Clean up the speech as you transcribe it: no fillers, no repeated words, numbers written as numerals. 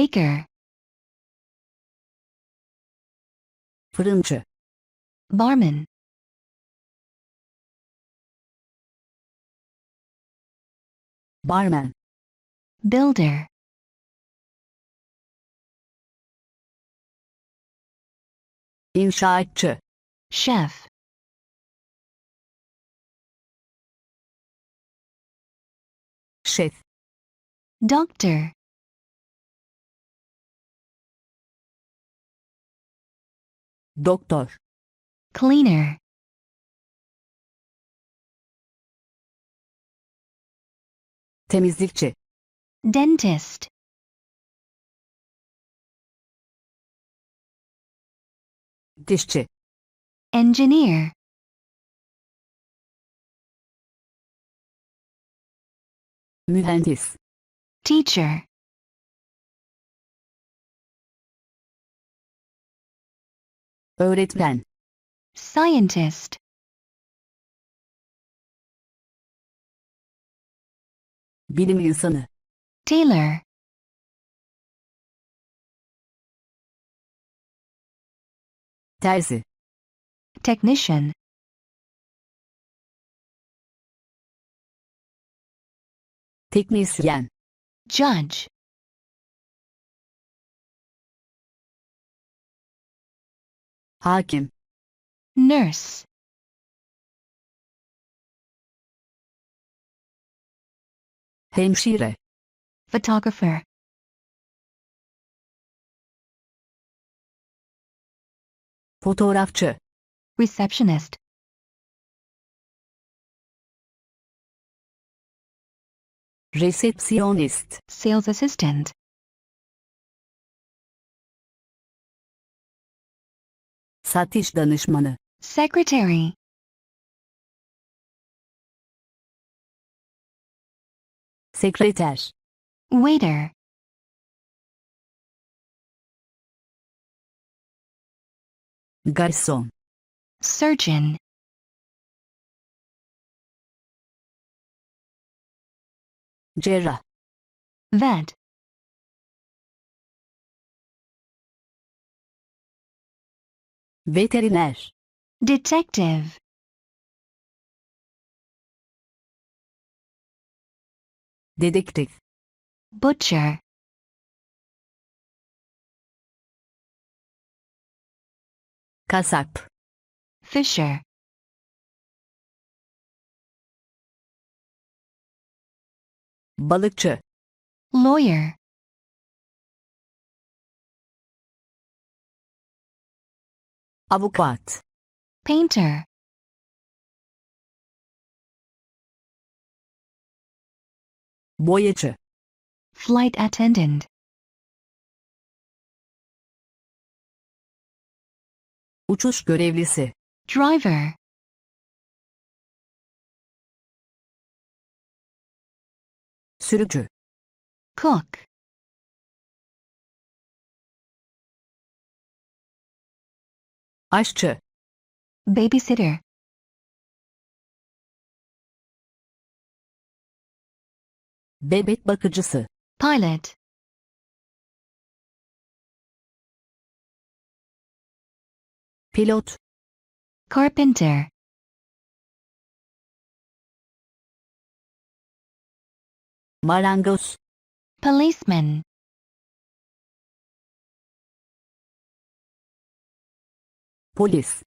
baker, fırıncı, barman, barmen, builder, inşaatçı, chef, şef, doctor, doktor, cleaner, temizlikçi, dentist, dişçi, engineer, mühendis, teacher, öğretmen, scientist, bilim insanı, tailor, terzi, technician, teknisyen, judge, hakim, nurse, hemşire, photographer, fotoğrafçı, receptionist, resepsiyonist, sales assistant, satış danışmanı, secretary, sekreter, waiter, garson, surgeon, cerrah, vet, veteriner, detective, dedektif, butcher, kasap, fisher, balıkçı, lawyer, avukat, painter, boyacı, flight attendant, uçuş görevlisi, driver, sürücü, cook, aşçı, babysitter, bebek bakıcısı, pilot, pilot, carpenter, marangoz, policeman, polis,